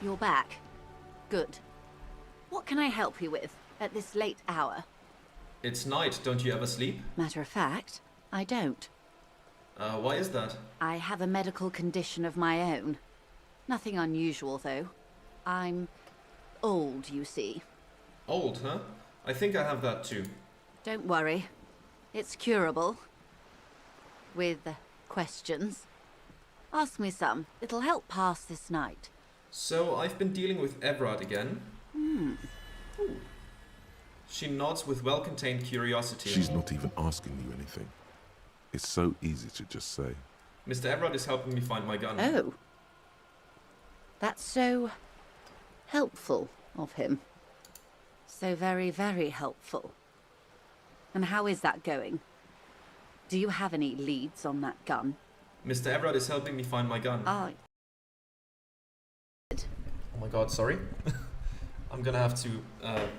You're back. Good. What can I help you with at this late hour? It's night, don't you ever sleep? Matter of fact, I don't. Why is that? I have a medical condition of my own. Nothing unusual, though. I'm old, you see. Old, huh? I think I have that too. Don't worry. It's curable. With questions. Ask me some. It'll help pass this night. So, I've been dealing with Everard again. She nods with well-contained curiosity. She's not even asking you anything. It's so easy to just say. Mr. Everard is helping me find my gun. Oh. That's so helpful of him. So very, very helpful. And how is that going? Do you have any leads on that gun? Mr. Everard is helping me find my gun. Ah. Oh my god, sorry. I'm gonna have to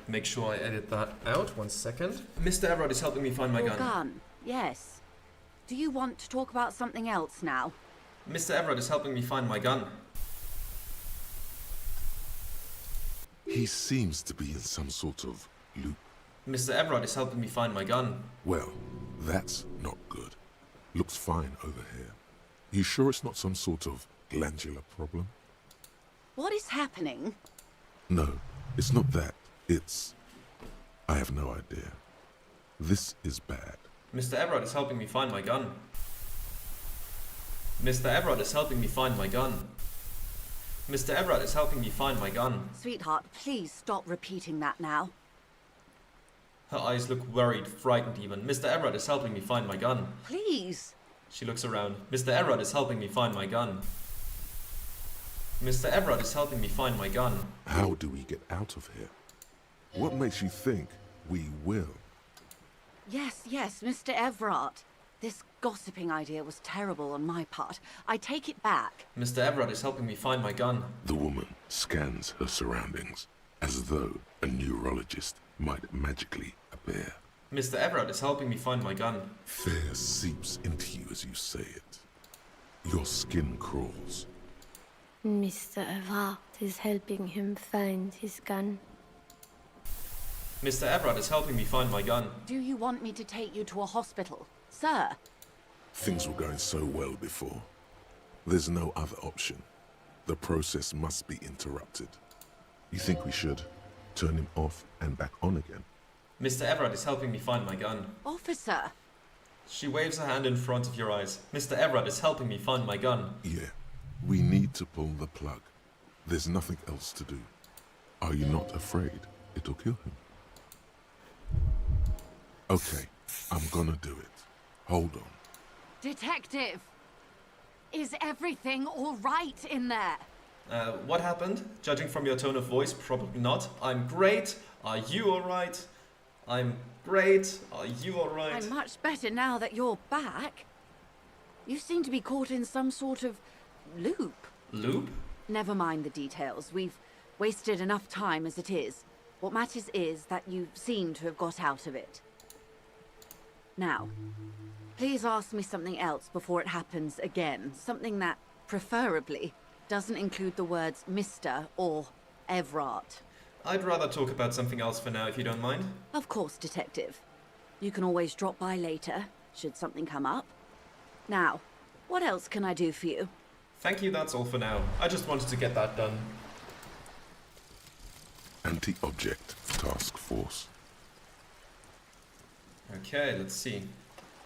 make sure I edit that out. 1 second. Mr. Everard is helping me find my Your gun. gun, yes. Do you want to talk about something else now? Mr. Everard is helping me find my gun. He seems to be in some sort of loop. Mr. Everard is helping me find my gun. Well, that's not good. Looks fine over here. You sure it's not some sort of glandular problem? What is happening? No, it's not that. It's... I have no idea. This is bad. Mr. Everard is helping me find my gun. Mr. Everard is helping me find my gun. Mr. Everard is helping me find my gun. Sweetheart, please stop repeating that now. Her eyes look worried, frightened even. Mr. Everard is helping me find my gun. Please. She looks around. Mr. Everard is helping me find my gun. Mr. Everard is helping me find my gun. How do we get out of here? What makes you think we will? Yes, Mr. Everard. This gossiping idea was terrible on my part. I take it back. Mr. Everard is helping me find my gun. The woman scans her surroundings as though a neurologist might magically appear. Mr. Everard is helping me find my gun. Fear seeps into you as you say it. Your skin crawls. Mr. Everard is helping him find his gun. Mr. Everard is helping me find my gun. Do you want me to take you to a hospital? Sir? Things were going so well before. There's no other option. The process must be interrupted. You think we should turn him off and back on again? Mr. Everard is helping me find my gun. Officer! She waves her hand in front of your eyes. Mr. Everard is helping me find my gun. Yeah, we need to pull the plug. There's nothing else to do. Are you not afraid it'll kill him? Okay, I'm gonna do it. Hold on. Detective! Is everything all right in there? What happened? Judging from your tone of voice, probably not. I'm great. Are you alright? I'm great. Are you alright? I'm much better now that you're back. You seem to be caught in some sort of loop. Loop? Never mind the details. We've wasted enough time as it is. What matters is that you seem to have got out of it. Now, please ask me something else before it happens again. Something that, preferably, doesn't include the words Mr. or Everard. I'd rather talk about something else for now, if you don't mind. Of course, Detective. You can always drop by later, should something come up. Now, what else can I do for you? Thank you, that's all for now. I just wanted to get that done. Anti-object task force. Okay, let's see.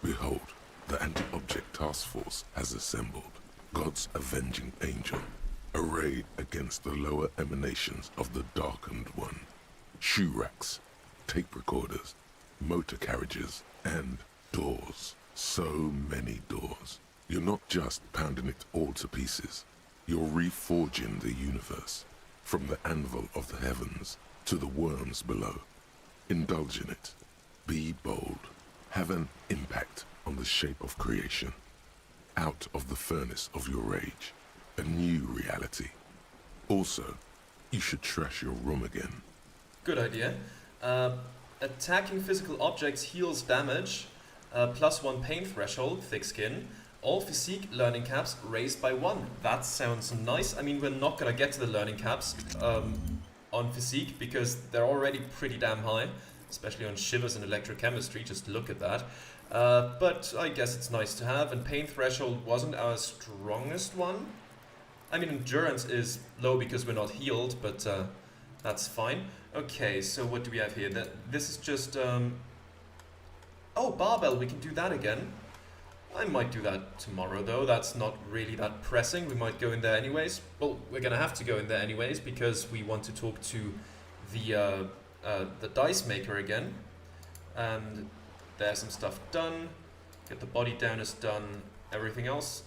Behold, the anti-object task force has assembled. God's avenging angel, arrayed against the lower emanations of the darkened one. Shoe racks, tape recorders, motor carriages, and doors. So many doors. You're not just pounding it all to pieces. You're reforging the universe, from the anvil of the heavens to the worms below. Indulge in it. Be bold. Have an impact on the shape of creation. Out of the furnace of your rage. A new reality. Also, you should trash your room again. Good idea. Attacking physical objects heals damage. +1 pain threshold, thick skin. All physique learning caps raised by 1. That sounds nice. I mean, we're not gonna get to the learning caps on physique because they're already pretty damn high, especially on shivers and electrochemistry. Just look at that. But I guess it's nice to have. And pain threshold wasn't our strongest one. I mean, endurance is low because we're not healed, but that's fine. Okay, so what do we have here? This is just... Oh, barbell, we can do that again. I might do that tomorrow, though. That's not really that pressing. We might go in there anyways. Well, we're gonna have to go in there anyways because we want to talk to the dice maker again. And there's some stuff done. Get the body down is done. Everything else,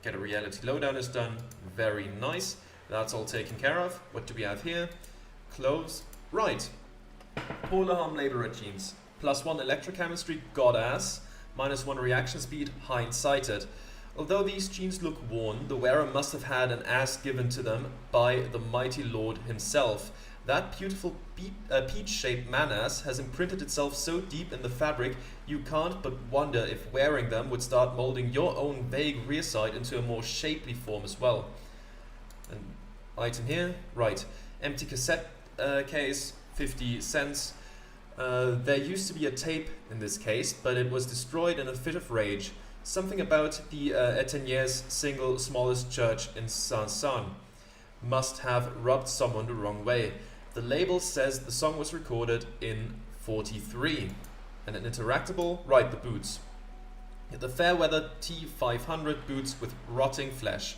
get a reality lowdown is done. Very nice. That's all taken care of. What do we have here? Clothes. Right. Polar harm laborer jeans. +1 electrochemistry, godass. -1 reaction speed, hindsighted. Although these jeans look worn, the wearer must have had an ass given to them by the mighty lord himself. That beautiful peach-shaped man-ass has imprinted itself so deep in the fabric you can't but wonder if wearing them would start molding your own vague rear side into a more shapely form as well. An item here, right. Empty cassette case, 50 cents. There used to be a tape in this case, but it was destroyed in a fit of rage. Something about the Etenier's single smallest church in Saint-Saëns must have rubbed someone the wrong way. The label says the song was recorded in 43. And an interactable, right, the boots. The Fairweather T500 boots with rotting flesh.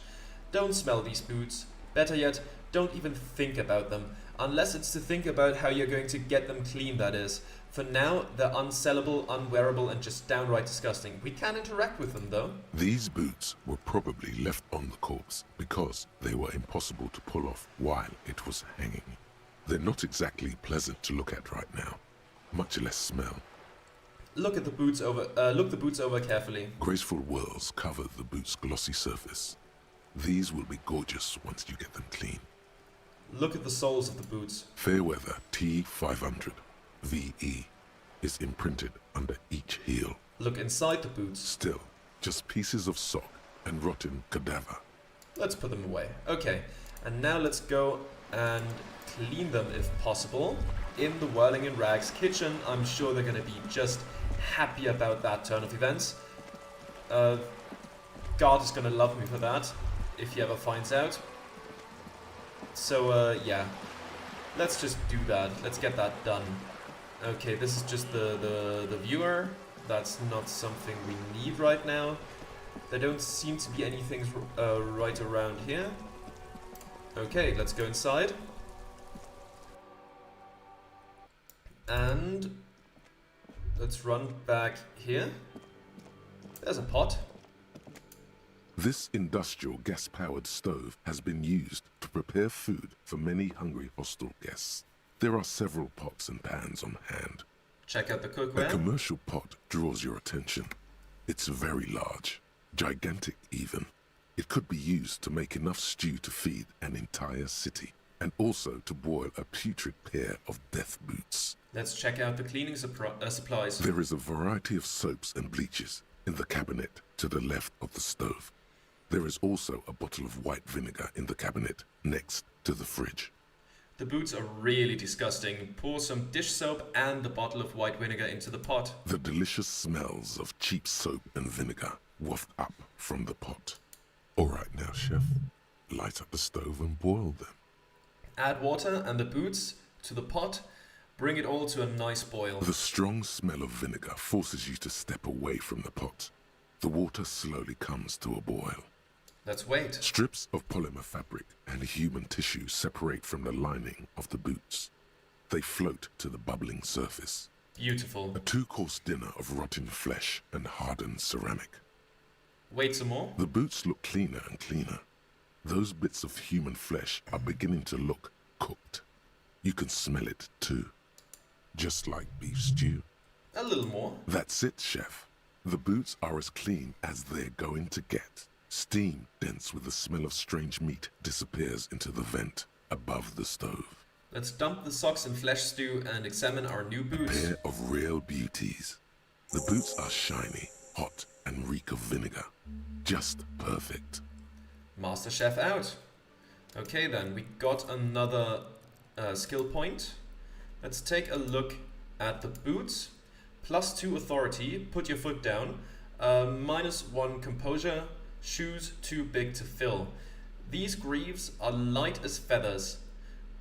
Don't smell these boots. Better yet, don't even think about them. Unless it's to think about how you're going to get them clean, that is. For now, they're unsellable, unwearable, and just downright disgusting. We can interact with them, though. These boots were probably left on the corpse because they were impossible to pull off while it was hanging. They're not exactly pleasant to look at right now, much less smell. Look the boots over carefully. Graceful whirls cover the boot's glossy surface. These will be gorgeous once you get them clean. Look at the soles of the boots. Fairweather T500 VE is imprinted under each heel. Look inside the boots. Still, just pieces of sock and rotten cadaver. Let's put them away. Okay, and now let's go and clean them if possible. In the Whirling in Rags kitchen, I'm sure they're going to be just happy about that turn of events. God is going to love me for that, if he ever finds out. So, yeah. Let's just do that. Let's get that done. Okay, this is just the viewer. That's not something we need right now. There don't seem to be anything right around here. Okay, let's go inside. And let's run back here. There's a pot. This industrial gas-powered stove has been used to prepare food for many hungry hostel guests. There are several pots and pans on hand. Check out the A cookware. commercial pot draws your attention. It's very large, gigantic even. It could be used to make enough stew to feed an entire city, and also to boil a putrid pair of death boots. Let's check out the cleaning supplies. There is a variety of soaps and bleaches in the cabinet to the left of the stove. There is also a bottle of white vinegar in the cabinet next to the fridge. The boots are really disgusting. Pour some dish soap and the bottle of white vinegar into the pot. The delicious smells of cheap soap and vinegar waft up from the pot. All right now, chef. Light up the stove and boil them. Add water and the boots to the pot. Bring it all to a nice boil. The strong smell of vinegar forces you to step away from the pot. The water slowly comes to a boil. Let's wait. Strips of polymer fabric and human tissue separate from the lining of the boots. They float to the bubbling surface. Beautiful. A 2-course dinner of rotten flesh and hardened ceramic. Wait some more. The boots look cleaner and cleaner. Those bits of human flesh are beginning to look cooked. You can smell it too. Just like beef stew. A little more. That's it, chef. The boots are as clean as they're going to get. Steam, dense with the smell of strange meat, disappears into the vent above the stove. Let's dump the socks and flesh stew and examine our new boots. Pair of real beauties. The boots are shiny, hot, and reek of vinegar. Just perfect. Master Chef out. Okay then, we got another skill point. Let's take a look at the boots. +2 authority, put your foot down. -1 composure, shoes too big to fill. These greaves are light as feathers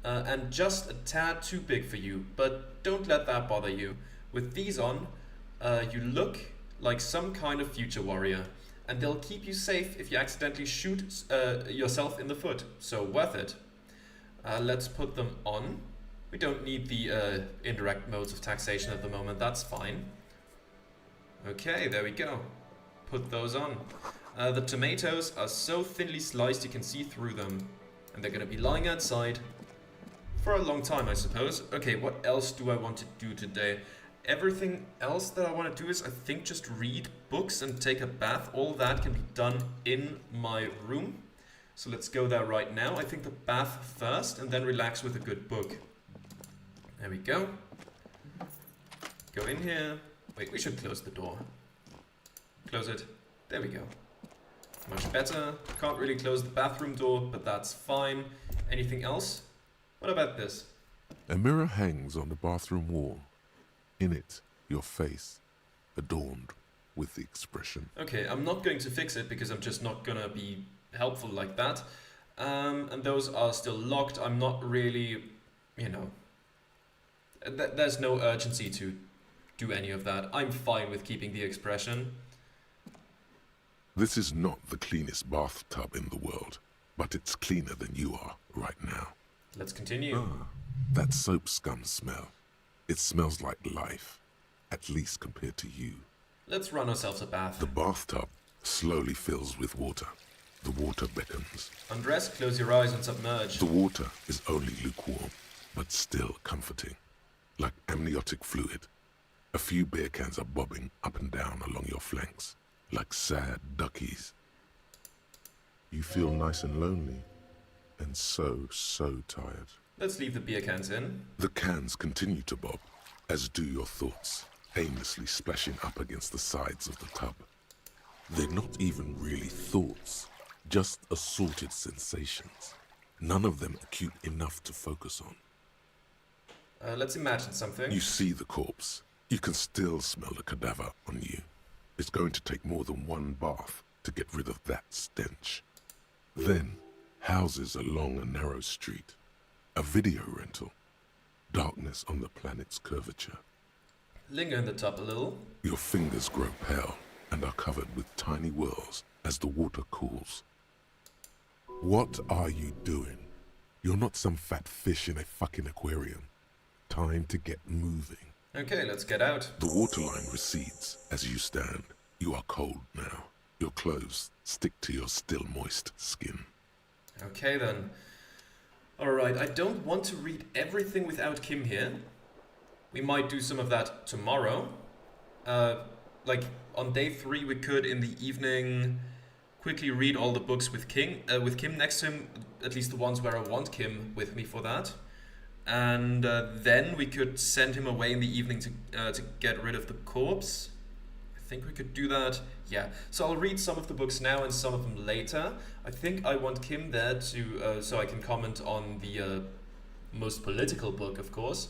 and just a tad too big for you, but don't let that bother you. With these on, you look like some kind of future warrior, and they'll keep you safe if you accidentally shoot yourself in the foot, so worth it. Let's put them on. We don't need the indirect modes of taxation at the moment, that's fine. Okay, there we go. Put those on. The tomatoes are so thinly sliced you can see through them. And they're gonna be lying outside for a long time, I suppose. Okay, what else do I want to do today? Everything else that I want to do is, I think, just read books and take a bath. All that can be done in my room. So let's go there right now. I think the bath first and then relax with a good book. There we go. Go in here. Wait, we should close the door. Close it. There we go. Much better. Can't really close the bathroom door, but that's fine. Anything else? What about this? A mirror hangs on the bathroom wall. In it, your face, adorned with the expression. Okay, I'm not going to fix it because I'm just not gonna be helpful like that. And those are still locked. I'm not really, you know, there's no urgency to do any of that. I'm fine with keeping the expression. This is not the cleanest bathtub in the world, but it's cleaner than you are right now. Let's continue. Ah, that soap scum smell. It smells like life, at least compared to you. Let's run ourselves a bath. The bathtub slowly fills with water. The water beckons. Undress, close your eyes and submerge. The water is only lukewarm, but still comforting. Like amniotic fluid. A few beer cans are bobbing up and down along your flanks, like sad duckies. You feel nice and lonely, and so tired. Let's leave the beer cans in. The cans continue to bob, as do your thoughts, aimlessly splashing up against the sides of the tub. They're not even really thoughts, just assorted sensations. None of them acute enough to focus on. Let's imagine something. You see the corpse. You can still smell the cadaver on you. It's going to take more than one bath to get rid of that stench. Then, houses along a narrow street. A video rental. Darkness on the planet's curvature. Linger in the tub a little. Your fingers grow pale and are covered with tiny whirls as the water cools. What are you doing? You're not some fat fish in a fucking aquarium. Time to get moving. Okay, let's get out. The waterline recedes as you stand. You are cold now. Your clothes stick to your still moist skin. Okay then. Alright, I don't want to read everything without Kim here. We might do some of that tomorrow. Like on day 3 we could in the evening quickly read all the books with Kim next to him, at least the ones where I want Kim with me for that. And then we could send him away in the evening to get rid of the corpse. I think we could do that. Yeah, so I'll read some of the books now and some of them later. I think I want Kim there to so I can comment on the most political book, of course.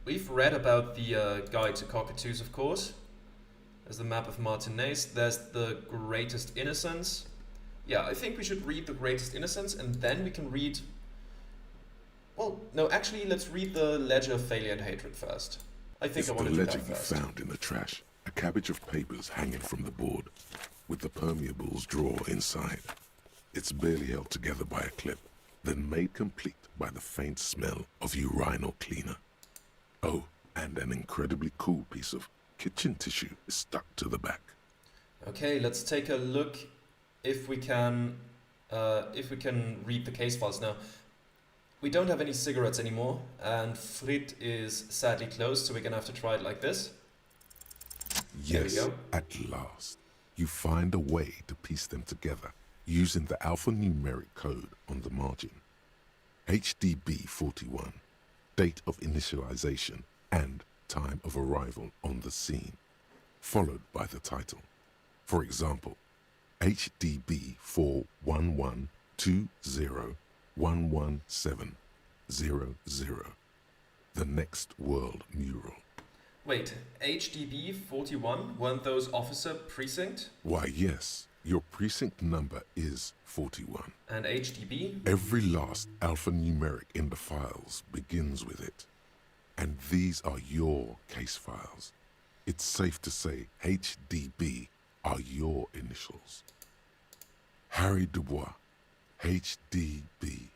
We've read about the Guide to Cockatoos, of course. There's the Map of Martinaise. There's the Greatest Innocence. Yeah, I think we should read the Greatest Innocence and then we can read... Well, no, actually, let's read the Ledger of Failure and Hatred first. I think I want to do that the ledger you found in the trash. A cabbage of papers hanging from the board, with the permeables drawer inside. It's barely held together by a clip, then made complete by the faint smell of urinal cleaner. Oh, and an incredibly cool piece of kitchen tissue is stuck to the back. Okay, let's take a look if we can read the case files now. We don't have any cigarettes anymore, and Frit is sadly closed, so we're gonna have to try it like this. Yes, there we go. At last. You find a way to piece them together using the alphanumeric code on the margin. HDB 41, date of initialization and time of arrival on the scene. followed by the title. For example, HDB 41120117000, the Next World Mural. Wait, HDB 41 weren't those officer precinct? Why, yes, your precinct number is 41. And HDB? Every last alphanumeric in the files begins with it. And these are your case files. It's safe to say HDB are your initials. Harry Dubois, HDB.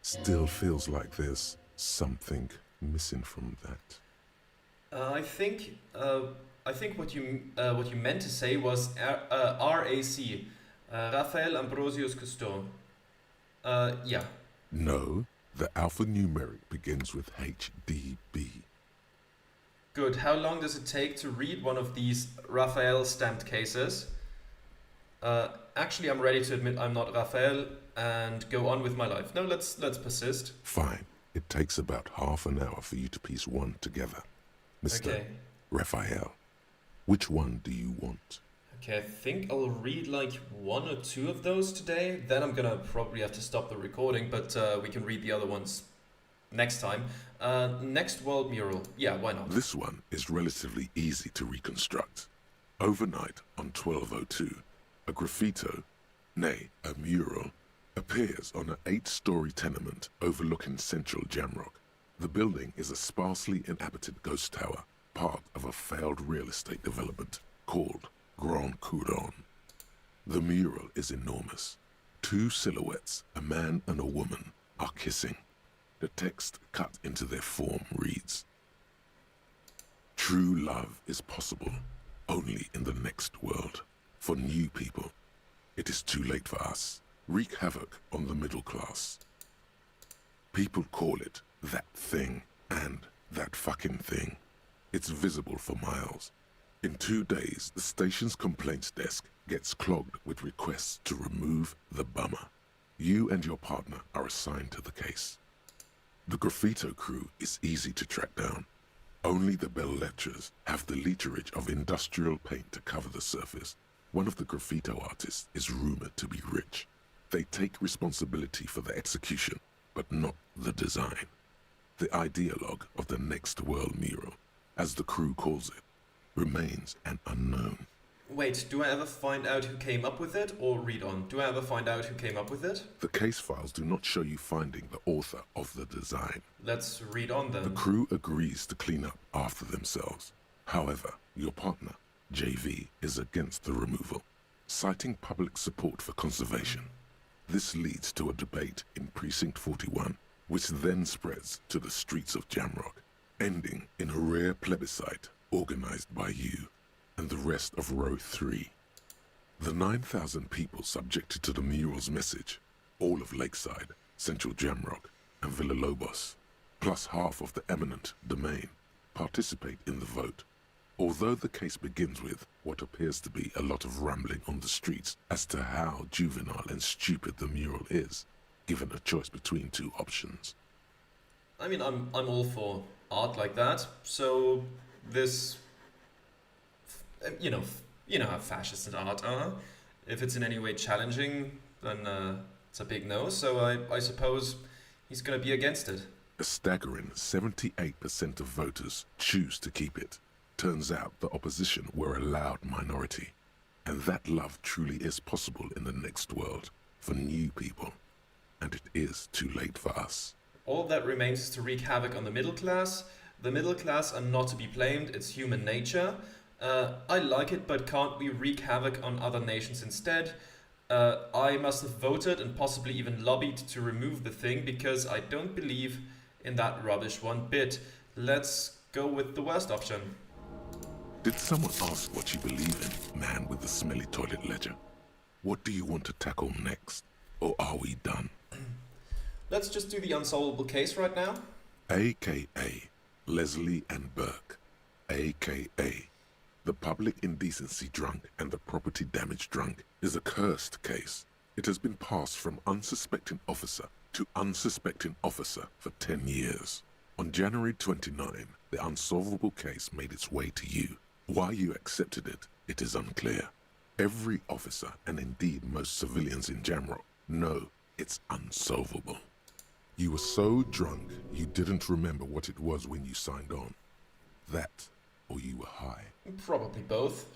Still feels like there's something missing from that. I think what you meant to say was RAC, Raphael Ambrosius Cousteau. Yeah. No, the alphanumeric begins with HDB. Good. How long does it take to read one of these Raphael stamped cases? Actually, I'm ready to admit I'm not Raphael and go on with my life. No, let's persist. Fine. It takes about half an hour for you to piece one together. Mr. Okay. Raphael, which one do you want? Okay, I think I'll read like one or two of those today. Then I'm gonna probably have to stop the recording, but we can read the other ones next time. Next World Mural. Yeah, why not? This one is relatively easy to reconstruct. Overnight on 1202, a graffito, nay, a mural, appears on an 8-story tenement overlooking central Jamrock. The building is a sparsely inhabited ghost tower, part of a failed real estate development called Grand Couronne. The mural is enormous. 2 silhouettes, a man and a woman, are kissing. The text cut into their form reads, "True love is possible only in the next world. For new people, it is too late for us. Wreak havoc on the middle class." People call it that thing and that fucking thing. It's visible for miles. In 2 days, the station's complaints desk gets clogged with requests to remove the bummer. You and your partner are assigned to the case. The graffito crew is easy to track down. Only the belles-lettres have the literage of industrial paint to cover the surface. One of the graffito artists is rumored to be rich. They take responsibility for the execution, but not the design. The ideologue of the Next World Mural, as the crew calls it, remains an unknown. Wait, do I ever find out who came up with it, or read on? Do I ever find out who came up with it? The case files do not show you finding the author of the design. Let's read on then. The crew agrees to clean up after themselves. However, your partner, JV, is against the removal, citing public support for conservation. This leads to a debate in Precinct 41, which then spreads to the streets of Jamrock, ending in a rare plebiscite organized by you and the rest of Row 3. The 9,000 people subjected to the mural's message, all of Lakeside, Central Jamrock, and Villalobos, plus half of the eminent domain, participate in the vote. Although the case begins with what appears to be a lot of rambling on the streets as to how juvenile and stupid the mural is, given a choice between 2 options. I mean, I'm all for art like that. So this, you know how fascists and art are. If it's in any way challenging, then it's a big no. So I suppose he's gonna be against it. A staggering 78% of voters choose to keep it. Turns out the opposition were a loud minority, and that love truly is possible in the next world for new people, and it is too late for us. All that remains is to wreak havoc on the middle class. The middle class are not to be blamed, it's human nature. I like it, but can't we wreak havoc on other nations instead? I must have voted and possibly even lobbied to remove the thing because I don't believe in that rubbish one bit. Let's go with the worst option. Did someone ask what you believe in, man with the smelly toilet ledger? What do you want to tackle next? Or are we done? Let's just do the unsolvable case right now. AKA Leslie and Burke. AKA the public indecency drunk and the property damage drunk is a cursed case. It has been passed from unsuspecting officer to unsuspecting officer for 10 years. On January 29, the unsolvable case made its way to you, Why you accepted it, it is unclear. Every officer, and indeed most civilians in Jamrock, know it's unsolvable. You were so drunk you didn't remember what it was when you signed on. That, or you were high. Probably both,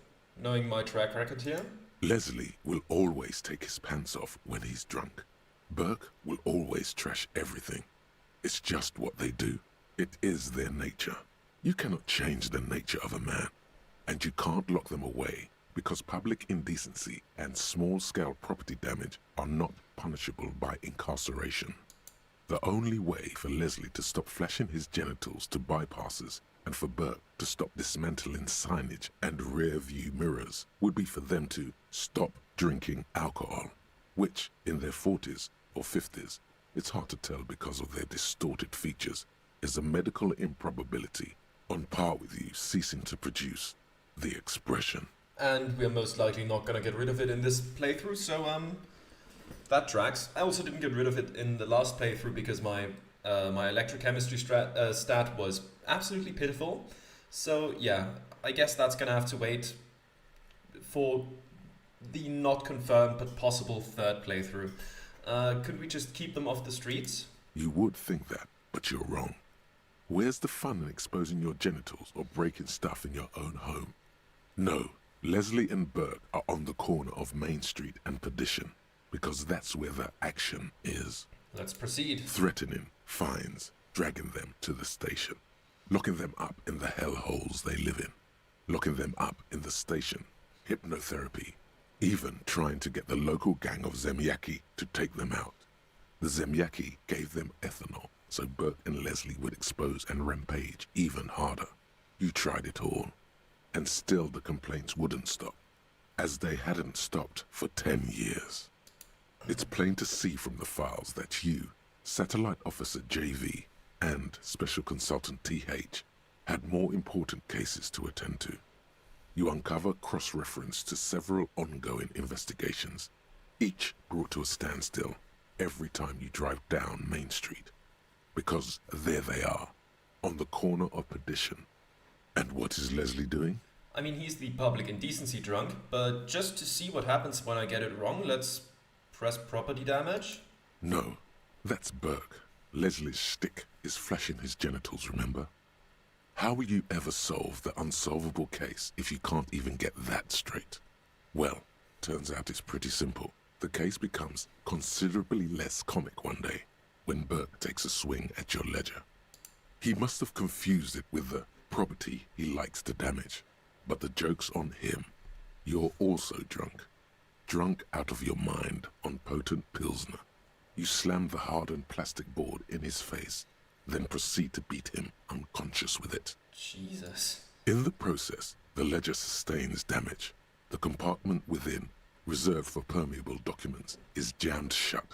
knowing my track record here. Leslie will always take his pants off when he's drunk. Burke will always trash everything. It's just what they do. It is their nature. You cannot change the nature of a man. And you can't lock them away because public indecency and small-scale property damage are not punishable by incarceration. The only way for Leslie to stop flashing his genitals to bypassers and for Burke to stop dismantling signage and rear-view mirrors would be for them to stop drinking alcohol, which, in their 40s or 50s, it's hard to tell because of their distorted features, is a medical improbability on par with you ceasing to produce the expression. And we're most likely not gonna get rid of it in this playthrough, so that tracks. I also didn't get rid of it in the last playthrough because my electrochemistry stat was absolutely pitiful. So yeah, I guess that's gonna have to wait for the not confirmed but possible third playthrough. Could we just keep them off the streets? You would think that, but you're wrong. Where's the fun in exposing your genitals or breaking stuff in your own home? No, Leslie and Burke are on the corner of Main Street and Perdition, because that's where the action is. Let's proceed. Threatening, fines, dragging them to the station, locking them up in the hellholes they live in, locking them up in the station, hypnotherapy, even trying to get the local gang of Zemyaki to take them out. The Zemyaki gave them ethanol, so Burke and Leslie would expose and rampage even harder. You tried it all, and still the complaints wouldn't stop, as they hadn't stopped for 10 years. It's plain to see from the files that you, Satellite Officer JV, and Special Consultant TH had more important cases to attend to. You uncover cross-reference to several ongoing investigations, each brought to a standstill every time you drive down Main Street. Because there they are, on the corner of Perdition. And what is Leslie doing? I mean, he's the public indecency drunk, but just to see what happens when I get it wrong, let's press property damage. No, that's Burke. Leslie's shtick is flashing his genitals, remember? How will you ever solve the unsolvable case if you can't even get that straight? Well, turns out it's pretty simple. The case becomes considerably less comic one day when Burke takes a swing at your ledger. He must have confused it with the property he likes to damage. But the joke's on him. You're also drunk. Drunk out of your mind on potent Pilsner. You slam the hardened plastic board in his face, then proceed to beat him unconscious with it. Jesus. In the process, the ledger sustains damage. The compartment within, reserved for permeable documents, is jammed shut.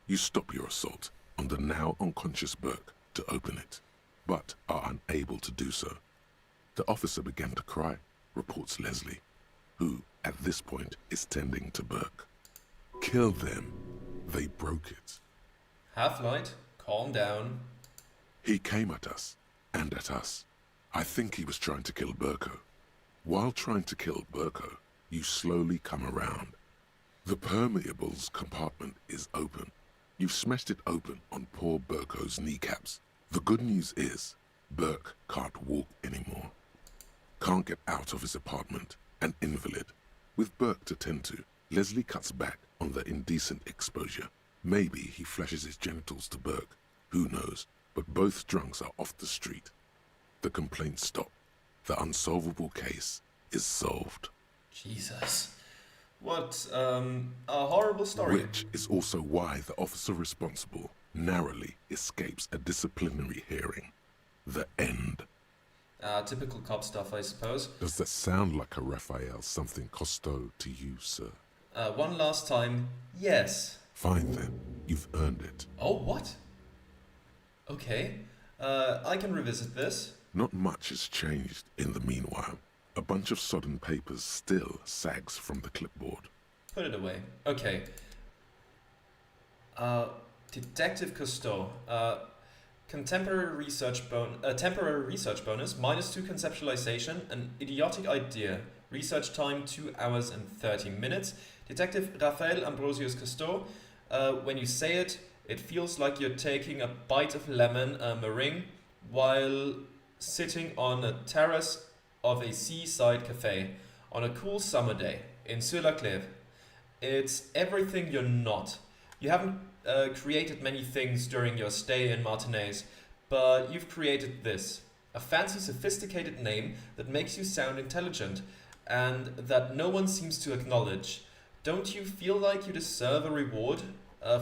You stop your assault on the now unconscious Burke to open it, but are unable to do so. The officer began to cry, reports Leslie, who, at this point, is tending to Burke. Kill them. They broke it. Half-Light, calm down. He came at us, and at us. I think he was trying to kill Burko. While trying to kill Burko, you slowly come around. The permeables compartment is open. You've smashed it open on poor Burko's kneecaps. The good news is, Burke can't walk anymore. Can't get out of his apartment, an invalid. With Burke to tend to, Leslie cuts back on the indecent exposure. Maybe he flashes his genitals to Burke. Who knows? But both drunks are off the street. The complaints stop. The unsolvable case is solved. Jesus. What, a horrible story. Which is also why the officer responsible narrowly escapes a disciplinary hearing. The end. Typical cop stuff, I suppose. Does that sound like a Raphael something Costo to you, sir? One last time, yes. Fine then. You've earned it. Oh, what? Okay. I can revisit this. Not much has changed in the meanwhile. A bunch of sodden papers still sags from the clipboard. Put it away. Okay. Detective Cousteau, temporary research bonus, -2 conceptualization, an idiotic idea. Research time 2 hours and 30 minutes. Detective Raphael Ambrosius Cousteau, when you say it, it feels like you're taking a bite of lemon meringue while sitting on a terrace of a seaside cafe on a cool summer day in Sur-la-Clève. It's everything you're not. You haven't created many things during your stay in Martinez, but you've created this. A fancy, sophisticated name that makes you sound intelligent and that no one seems to acknowledge. Don't you feel like you deserve a reward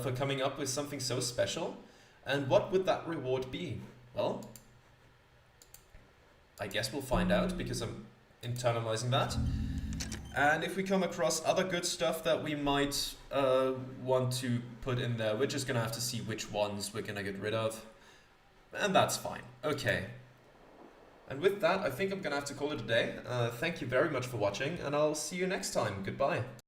for coming up with something so special? And what would that reward be? Well, I guess we'll find out because I'm internalizing that. And if we come across other good stuff that we might want to put in there, we're just gonna have to see which ones we're gonna get rid of. And that's fine. Okay. And with that, I think I'm gonna have to call it a day. Thank you very much for watching, and I'll see you next time. Goodbye.